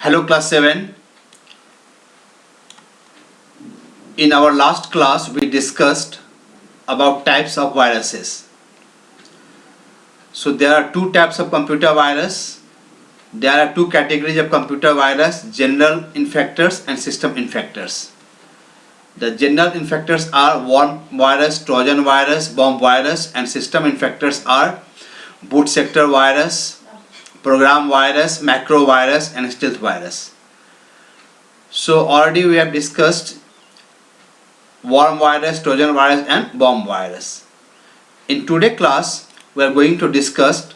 Hello class 7. In our last class we discussed about types of viruses. So there are two types of computer virus. There are two categories of computer virus: general infectors and system infectors. The general infectors are worm virus, Trojan virus, bomb virus, and system infectors are boot sector virus, program virus, macro virus, and stealth virus. So already we have discussed worm virus, Trojan virus, and bomb virus. In today's class we are going to discuss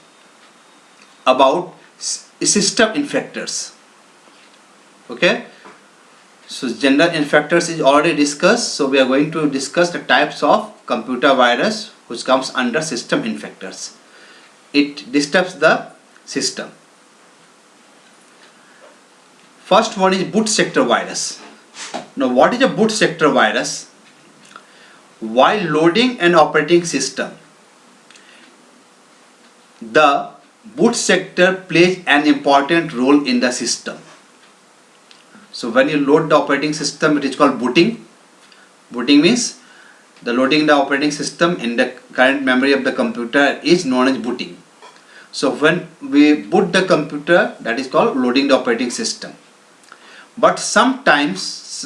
about system infectors. Okay, so general infectors is already discussed, so we are going to discuss the types of computer virus which comes under system infectors. It disturbs the system. First one is boot sector virus. Now what is a boot sector virus? While loading an operating system, the boot sector plays an important role in the system. So when you load the operating system, it is called booting. Booting means the loading the operating system in the current memory of the computer is known as booting. So when we boot the computer, that is called loading the operating system. But some types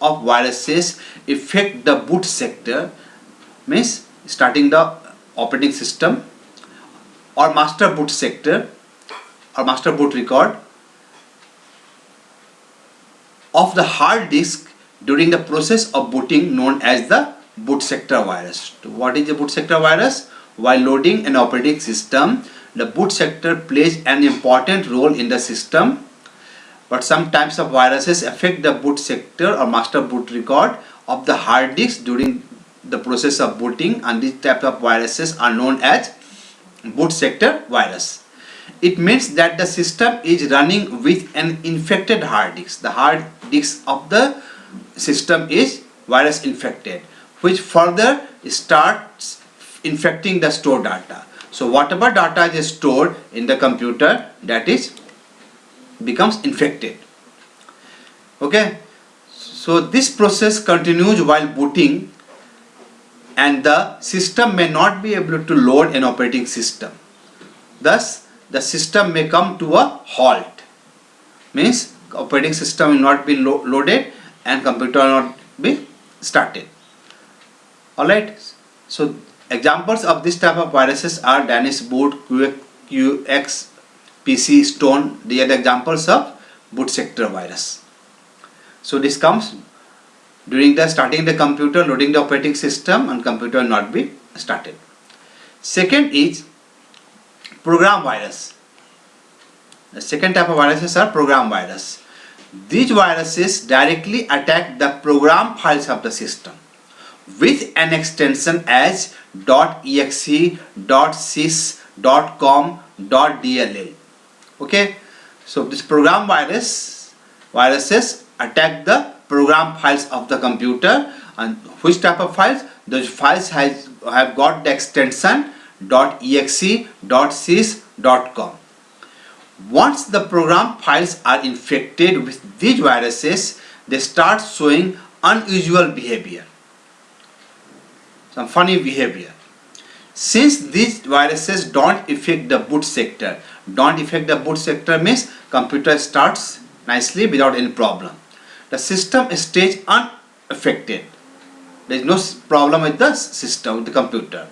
of viruses affect the boot sector, means starting the operating system or master boot sector or master boot record of the hard disk during the process of booting, known as the boot sector virus. What is the boot sector virus? While loading an operating system, the boot sector plays an important role in the system, but some types of viruses affect the boot sector or master boot record of the hard disk during the process of booting, and these types of viruses are known as boot sector virus. It means that the system is running with an infected hard disk. The hard disk of the system is virus infected, which further starts infecting the stored data. So whatever data is stored in the computer, that is becomes infected. Okay, so this process continues while booting, and the system may not be able to load an operating system. Thus the system may come to a halt, means operating system will not be loaded and computer will not be started. Alright, so examples of this type of viruses are Danish boot, QX, PC stone. They are the examples of boot sector virus. So this comes during the starting the computer, loading the operating system, and computer will not be started. Second is program virus. The second type of viruses are program virus. These viruses directly attack the program files of the system with an extension as .exe, .sys, .com, .dll. Okay, so this program viruses attack the program files of the computer. And which type of files? Those files have got the extension .exe, .sys, .com. Once the program files are infected with these viruses, they start showing unusual behavior, some funny behavior. Since these viruses don't affect the boot sector, means computer starts nicely without any problem. The system stays unaffected. There is no problem with the system, with the computer.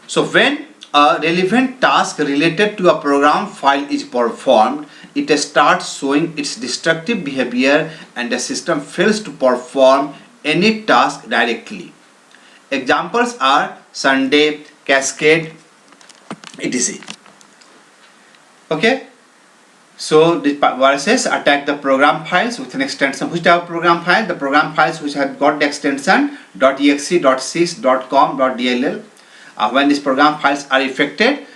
So when a relevant task related to a program file is performed, it starts showing its destructive behavior and the system fails to perform any task directly. Examples are Sunday, Cascade, etc. Okay, so the viruses attack the program files with an extension. Which type of program file? The program files which have got the extension .exe, .sys, .com, .dll. When these program files are affected,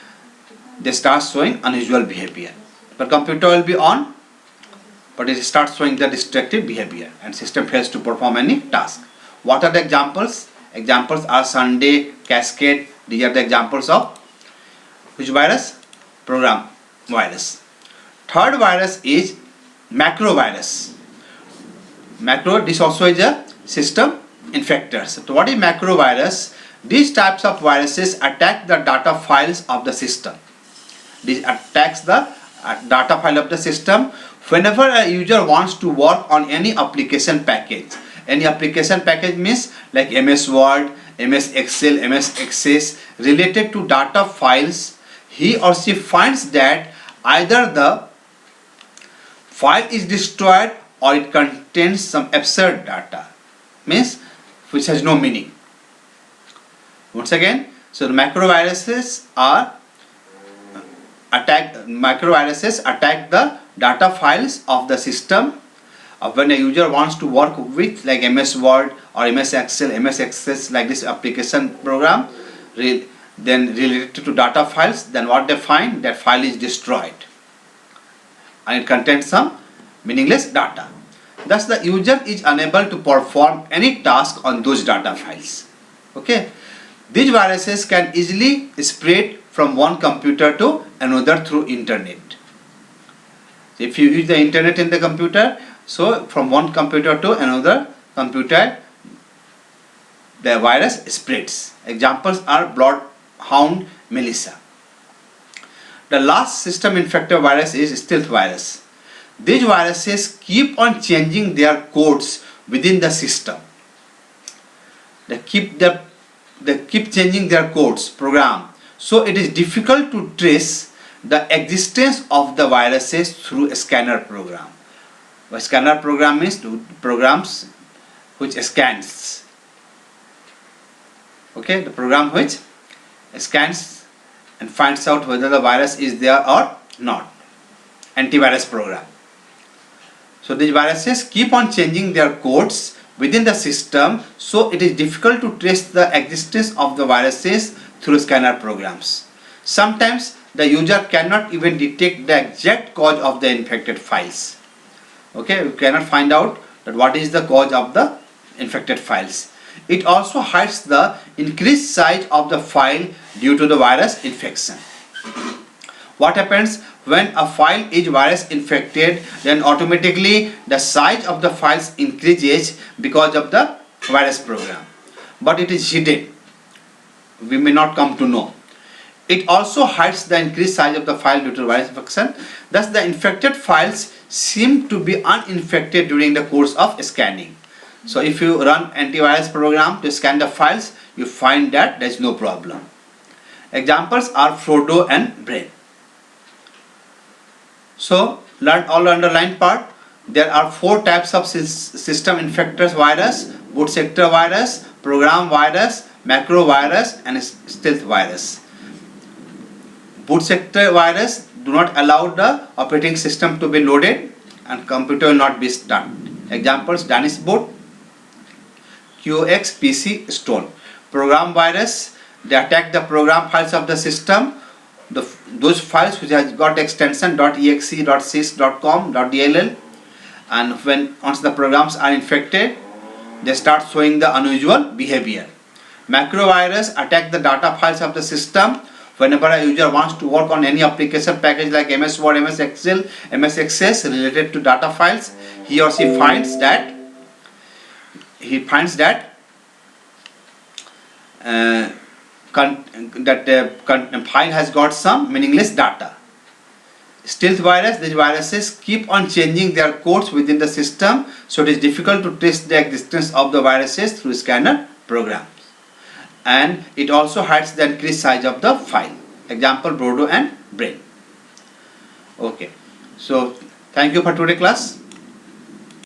they start showing unusual behavior. The computer will be on, but it starts showing the destructive behavior and system fails to perform any task. What are the examples? Examples are Sunday, Cascade. These are the examples of which virus? Program virus. Third virus is macro virus. Macro, this also is a system infector. So what is macro virus? These types of viruses attack the data files of the system. This attacks the data file of the system. Whenever a user wants to work on any application package, any application package means like MS Word, MS Excel, MS Access related to data files, he or she finds that either the file is destroyed or it contains some absurd data, means which has no meaning. Once again, so the macroviruses attack the data files of the system. When a user wants to work with like MS Word or MS Excel, MS Access, like this application program, then related to data files, then what they find, that file is destroyed and it contains some meaningless data. Thus the user is unable to perform any task on those data files. Okay, these viruses can easily spread from one computer to another through internet. If you use the internet in the computer, so from one computer to another computer, the virus spreads. Examples are bloodhound militia. The last system infector virus is stealth virus. These viruses keep on changing their codes within the system. They keep changing their codes, program. So it is difficult to trace the existence of the viruses through a scanner program. A scanner program means programs which scans. Okay, the program which scans and finds out whether the virus is there or not. Antivirus program. So these viruses keep on changing their codes within the system, so it is difficult to trace the existence of the viruses through scanner programs. Sometimes the user cannot even detect the exact cause of the infected files. Okay, we cannot find out that what is the cause of the infected files. It also hides the increased size of the file due to the virus infection. What happens when a file is virus infected? Then automatically the size of the files increases because of the virus program, but it is hidden. We may not come to know. It also hides the increased size of the file due to virus infection. Thus the infected files seem to be uninfected during the course of scanning. So if you run antivirus program to scan the files, you find that there is no problem. Examples are Frodo and Brain. So learn all underlined part. There are 4 types of system infectors virus: boot sector virus, program virus, macro virus, and stealth virus. Boot sector virus do not allow the operating system to be loaded and computer will not be started. Examples: Danish boot, QX, PC, Stone. Program virus, they attack the program files of the system. Those files which has got extension .exe, .sys, .com, .dll, and once the programs are infected, they start showing the unusual behavior. Macro virus attack the data files of the system. Whenever a user wants to work on any application package like MS Word, MS Excel, MS Access related to data files, he or she finds that file has got some meaningless data. Stealth virus, these viruses keep on changing their codes within the system, so it is difficult to trace the existence of the viruses through scanner programs. And it also hides the increased size of the file. Example: Frodo and Brain. Okay, so thank you for today's class.